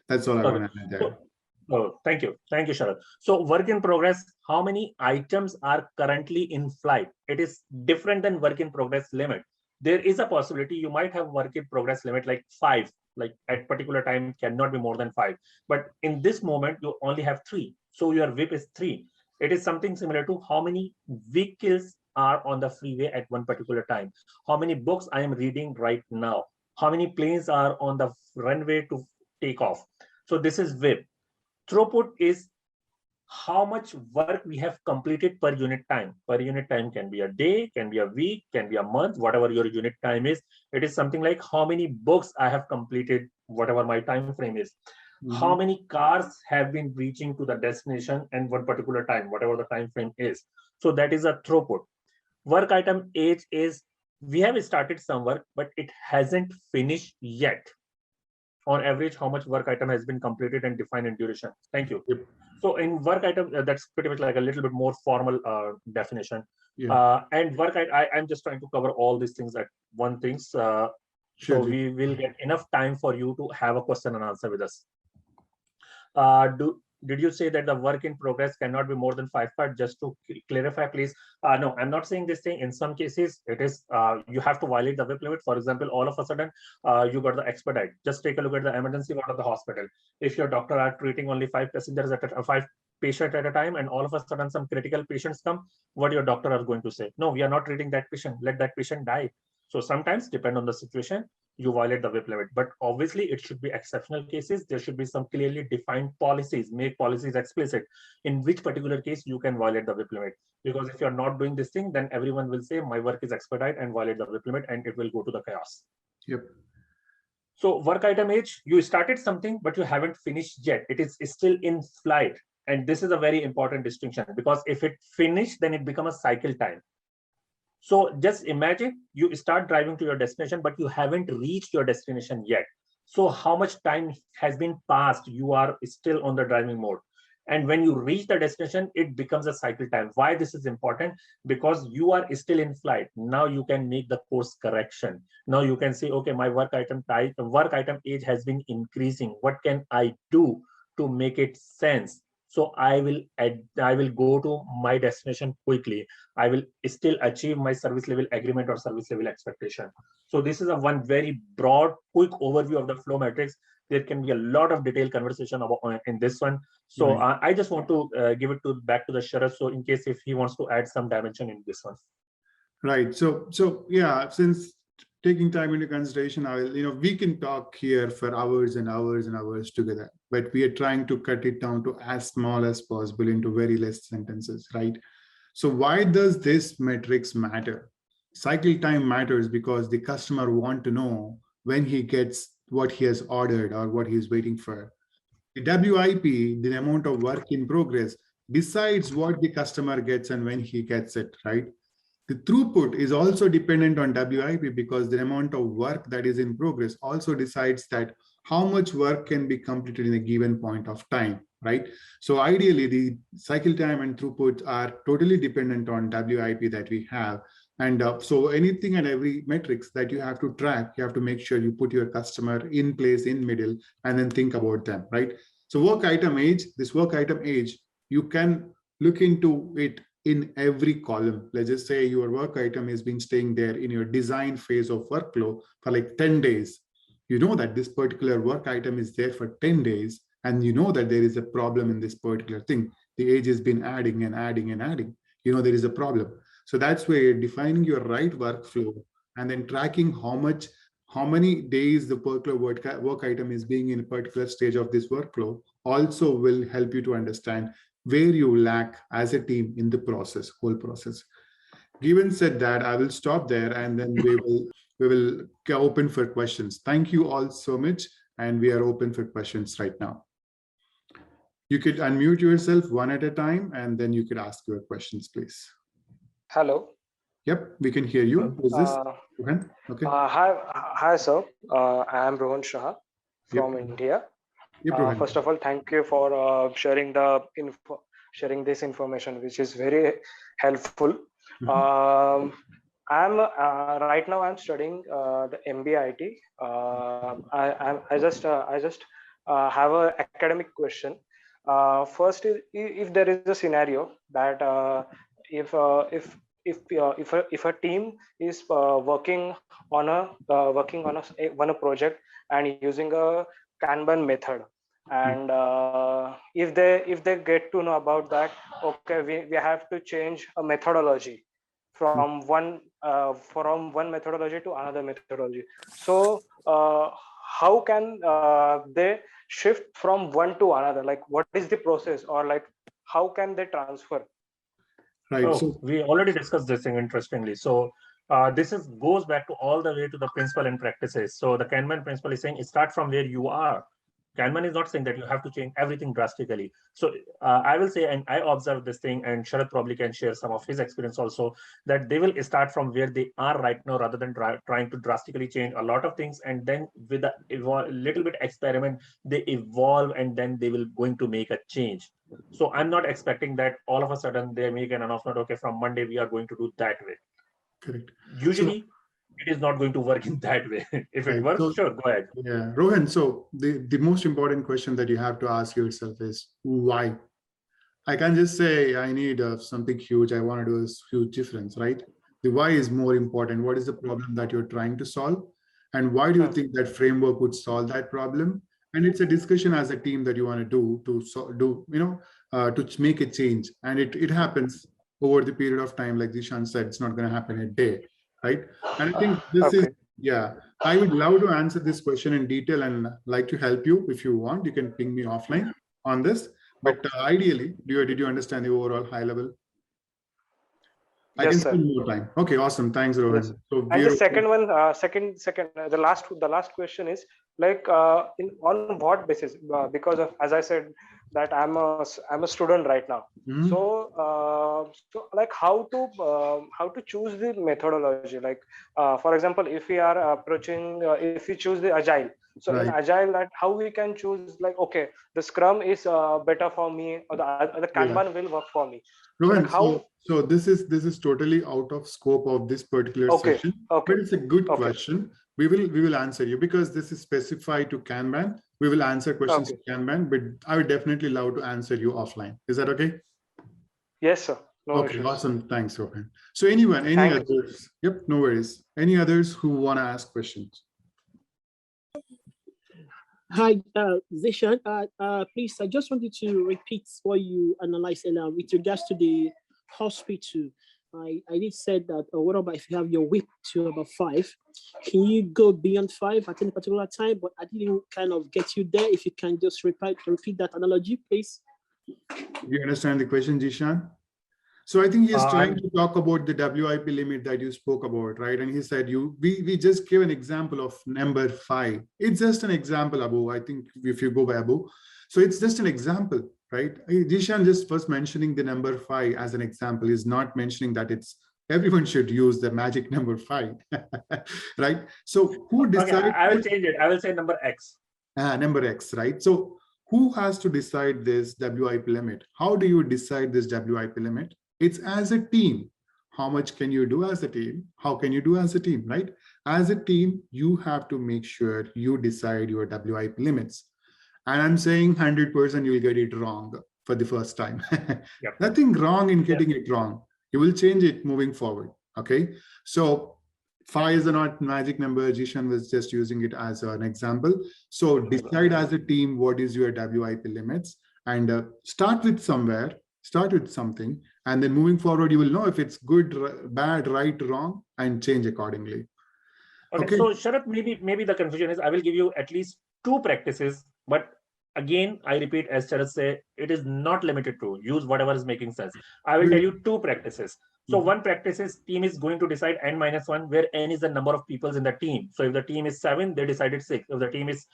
that's all I want to add there. Thank you, Sharath. So work in progress, how many items are currently in flight? It is different than work in progress limit. There is a possibility you might have work in progress limit like 5, like at particular time cannot be more than 5. But in this moment, you only have 3. So your WIP is 3. It is something similar to how many vehicles are on the freeway at one particular time, how many books I am reading right now, how many planes are on the runway to take off. So this is WIP. Throughput is how much work we have completed per unit time. Per unit time can be a day, can be a week, can be a month, whatever your unit time is. It is something like how many books I have completed, whatever my time frame is. How many cars have been reaching to the destination and one particular time, whatever the time frame is. So that is a throughput. Work item age is we have started some work, but it hasn't finished yet. On average, how much work item has been completed and defined in duration. Thank you. Yep. So in work item, that's pretty much like a little bit more formal definition. Yeah. And work, I'm just trying to cover all these things at one things. So we will get enough time for you to have a question and answer with us. Did you say that the work in progress cannot be more than 5 parts? Just to clarify, please. No, I'm not saying this thing. In some cases, it is you have to violate the WIP limit. For example, all of a sudden, you got the expedite. Just take a look at the emergency ward of the hospital. If your doctor are treating only 5 passengers at a 5 patient at a time, and all of a sudden some critical patients come, what your doctor are going to say? No, we are not treating that patient. Let that patient die. So sometimes, depend on the situation, you violate the WIP limit. But obviously, it should be exceptional cases. There should be some clearly defined policies, make policies explicit in which particular case you can violate the WIP limit. Because if you're not doing this thing, then everyone will say my work is expedite and violate the WIP limit, and it will go to the chaos. Yep. So work item age, you started something, but you haven't finished yet. It is still in flight. And this is a very important distinction, because if it finished, then it becomes a cycle time. So just imagine you start driving to your destination, but you haven't reached your destination yet. So how much time has been passed? You are still on the driving mode. And when you reach the destination, it becomes a cycle time. Why this is important? Because you are still in flight. Now you can make the course correction. Now you can say, okay, my work item age has been increasing. What can I do to make it sense? So I will go to my destination quickly. I will still achieve my service level agreement or service level expectation. So this is a one very broad, quick overview of the flow matrix. There can be a lot of detailed conversation about in this one. So I just want to give it back to the Sharad. So in case if he wants to add some dimension in this one. Right. So yeah, since taking time into consideration, we can talk here for hours and hours and hours together, but we are trying to cut it down to as small as possible into very less sentences, right? So why does this metrics matter? Cycle time matters because the customer want to know when he gets what he has ordered or what he is waiting for. The WIP, the amount of work in progress, decides what the customer gets and when he gets it, right? The throughput is also dependent on WIP because the amount of work that is in progress also decides that how much work can be completed in a given point of time, right? So ideally, the cycle time and throughput are totally dependent on WIP that we have. And so anything and every metrics that you have to track, you have to make sure you put your customer in place, in middle, and then think about them, right? So work item age, this work item age, you can look into it in every column. Let's just say your work item has been staying there in your design phase of workflow for like 10 days. You know that this particular work item is there for 10 days, and you know that there is a problem in this particular thing. The age has been adding and adding and adding. You know there is a problem. So that's where defining your right workflow and then tracking how many days the particular work item is being in a particular stage of this workflow also will help you to understand where you lack as a team in the whole process. Given said that, I will stop there and then we will open for questions. Thank you all so much, and we are open for questions right now. You could unmute yourself one at a time, and then you could ask your questions, please. Hello. Yep, we can hear you. Who's this? Okay. Hi, sir. I am Rohan Shah from India. Yep, first of all, thank you for sharing this information, which is very helpful. Right now I'm studying the MBA IT. I just have an academic question. First, if there is a scenario that if a team is working on a project and using a Kanban method, and if they get to know about that, okay, we have to change a methodology from one methodology to another methodology. So how can they shift from one to another? Like, what is the process, or like how can they transfer? Right. Oh, So we already discussed this thing interestingly. So this goes back to all the way to the principle and practices. So the Kanban principle is saying start from where you are. Kanban is not saying that you have to change everything drastically. So I will say, and I observed this thing, and Sharad probably can share some of his experience also, that they will start from where they are right now rather than trying to drastically change a lot of things. And then with a little bit experiment, they evolve, and then they will going to make a change. So I'm not expecting that all of a sudden they make an announcement, okay, from Monday we are going to do that way. correct. Usually it is not going to work in that way. If it Right. works, So, sure, go ahead. yeah, Rohan, so the most important question that you have to ask yourself is why? I can't just say I need something huge. I want to do a huge difference, right? The why is more important. What is the problem that you're trying to solve? And why do you think that framework would solve that problem? And it's a discussion as a team that you want to do to make a change. And it happens over the period of time. Like Zishan said, it's not going to happen in a day, right? And I think this is, Okay. yeah, I would love to answer this question in detail and like to help you. If you want, you can ping me offline on this. But ideally, did you understand the overall high level? I can Yes, sir. spend more time. Okay, awesome. Thanks, Rohan. Yes. So And the we're second one, the last question is like, on what basis? Because of, as I said, that I'm a student right now. Mhm. So like how to choose the methodology? Like, for example, if we are approaching, if we choose the agile. So in Right. agile, that how we can choose, like, okay, the Scrum is better for me, or the Kanban will work for me. So Rohan, like how? so this is totally out of scope of this particular Okay. session, Okay. but it's a good Okay. question. We will answer you because this is specified to Kanban. We will answer questions Okay. to Kanban, but I would definitely love to answer you offline. Is that okay? Yes, sir. No Okay, issues. awesome. Thanks, Rohan. So any Thank you. others? Yep, no worries. Any others who want to ask questions? Hi, Zishan. Please, I just wanted to repeat what you analyzed earlier with regards to the hospital. I did said that, what about if you have your whip to about 5? Can you go beyond 5 at any particular time? But I didn't kind of get you there. If you can just repeat that analogy, please. Do you understand the question, Jishan? So I think he's trying to talk about the WIP limit that you spoke about, right? And he said we just gave an example of number 5. It's just an example, Abu. I think if you go by Abu, so it's just an example, right? Jishan just first mentioning the number 5 as an example is not mentioning that it's everyone should use the magic number 5, right? So who decides? Okay, I will change it. I will say number X. Number X, right? So who has to decide this WIP limit? How do you decide this WIP limit? It's as a team. How much can you do as a team? How can you do as a team, right? As a team, you have to make sure you decide your WIP limits. And I'm saying 100% you'll get it wrong for the first time. Yep. Nothing wrong in getting it wrong. You will change it moving forward, okay? So 5 is not magic number. Jishan was just using it as an example. So decide as a team what is your WIP limits and start with somewhere, start with something, and then moving forward, you will know if it's good, bad, right, wrong, and change accordingly. Okay. So Sharath, maybe the confusion is I will give you at least 2 practices, but again, I repeat, as Sharath say, it is not limited to use whatever is making sense. I will tell you 2 practices. So one practice is team is going to decide n-1, where n is the number of people in the team. So if the team is 7, they decided 6. If the team is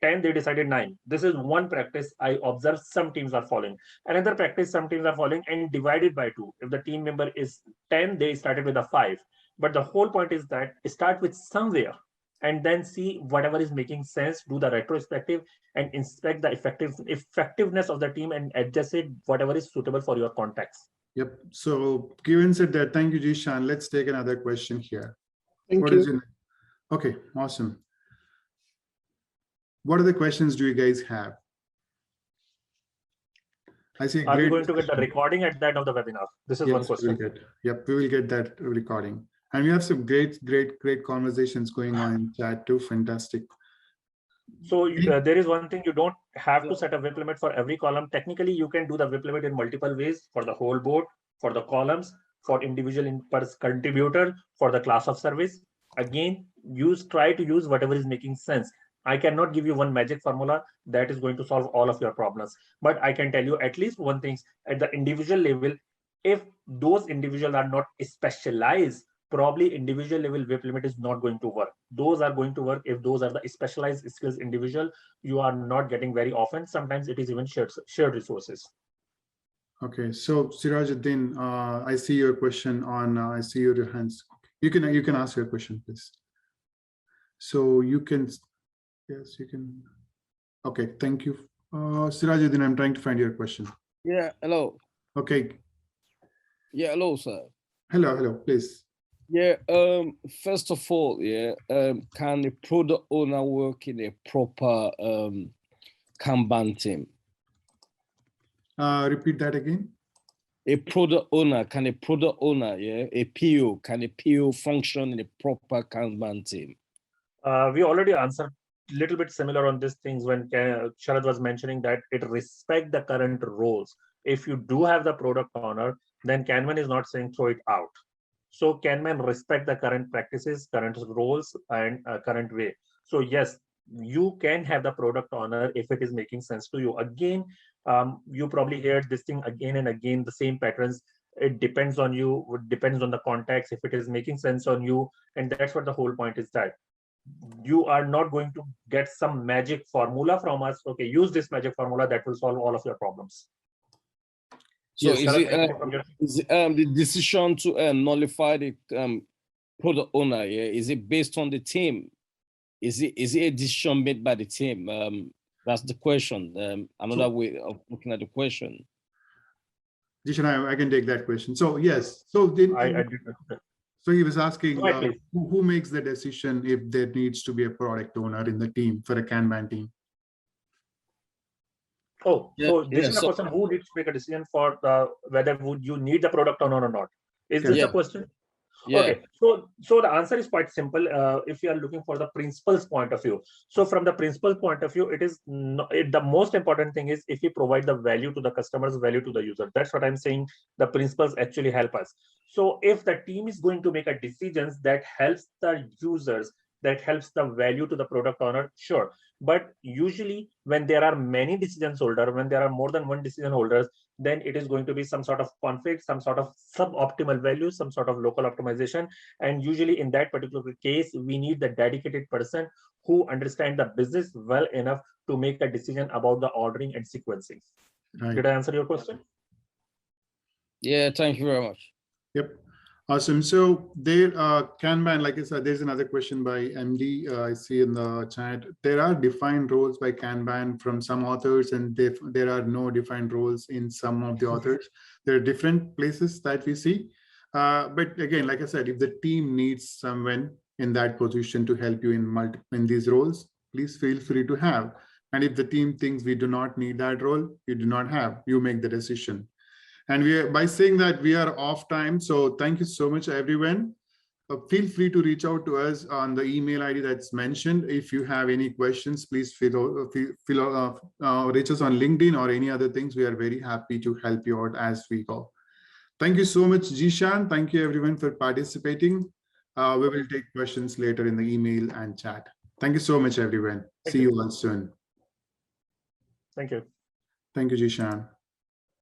10, they decided 9. This is one practice I observe some teams are following. Another practice some teams are following and divided by 2. If the team member is 10, they started with a 5. But the whole point is that start with somewhere and then see whatever is making sense, do the retrospective and inspect the effectiveness of the team and adjust it whatever is suitable for your context. Yep. So given said that, thank you, Jishan. Let's take another question here. Thank you. Okay, awesome. What other questions do you guys have? I see. Are we going to get the recording at the end of the webinar? This is one question. We will get that recording. And we have some great conversations going on in chat too. Fantastic. So there is one thing, you don't have to set a WIP limit for every column. Technically, you can do the WIP limit in multiple ways for the whole board, for the columns, for individual contributor for the class of service. Again, try to use whatever is making sense. I cannot give you one magic formula that is going to solve all of your problems, but I can tell you at least one thing at the individual level. If those individuals are not specialized, probably individual level WIP limit is not going to work. Those are going to work if those are the specialized skills individual you are not getting very often. Sometimes it is even shared resources. Okay, so Sirajuddin, I see your question on, I see your hands. You can ask your question, please. So you can, yes, you can. Okay, thank you. Sirajuddin, I'm trying to find your question. Yeah, hello. Okay. Yeah, hello, sir. Hello, please. Yeah, first of all, yeah, can the product owner work in a proper Kanban team? Repeat that again. Can a product owner, yeah, can a PO function in a proper Kanban team? We already answered a little bit similar on these things when Sharad was mentioning that it respects the current roles. If you do have the product owner, then Kanban is not saying throw it out. So Kanban respect the current practices, current roles, and current way. So yes, you can have the product owner if it is making sense to you. Again, you probably heard this thing again and again, the same patterns. It depends on you, it depends on the context, if it is making sense on you. And that's what the whole point is, that you are not going to get some magic formula from us. Okay, use this magic formula that will solve all of your problems. So Yes, is it the decision to nullify the product owner? Yeah, is it based on the team? Is it a decision made by the team? That's the question. Another way of looking at the question. Jishan, I can take that question. So yes, so so he was asking who makes the decision if there needs to be a product owner in the team for a Kanban team? Oh, yeah, so this is a question who needs to make a decision for whether would you need the product owner or not. Is this a question? Yeah. Okay, so the answer is quite simple. If you are looking for the principal's point of view, so from the principal point of view, it is the most important thing is if we provide the value to the customers, value to the user. That's what I'm saying. The principals actually help us. So if the team is going to make a decisions that helps the users, that helps the value to the product owner, sure. But usually when there are many decisions holder, when there are more than one decision holders, then it is going to be some sort of conflict, some sort of suboptimal value, some sort of local optimization. And usually in that particular case, we need the dedicated person who understands the business well enough to make a decision about the ordering and sequencing. Right. Did I answer your question? Yeah, thank you very much. Yep. Awesome. So there, Kanban, like I said, there's another question by MD. I see in the chat. There are defined roles by Kanban from some authors, and there are no defined roles in some of the authors. There are different places that we see. But again, like I said, if the team needs someone in that position to help you in these roles, please feel free to have. And if the team thinks we do not need that role, you do not have. You make the decision. And by saying that, we are off time. So thank you so much, everyone. Feel free to reach out to us on the email ID that's mentioned. If you have any questions, please reach us on LinkedIn or any other things. We are very happy to help you out as we go. Thank you so much, Jishan. Thank you, everyone, for participating. We will take questions later in the email and chat. Thank you so much, everyone. See you all soon. Thank you. Thank you, Jishan.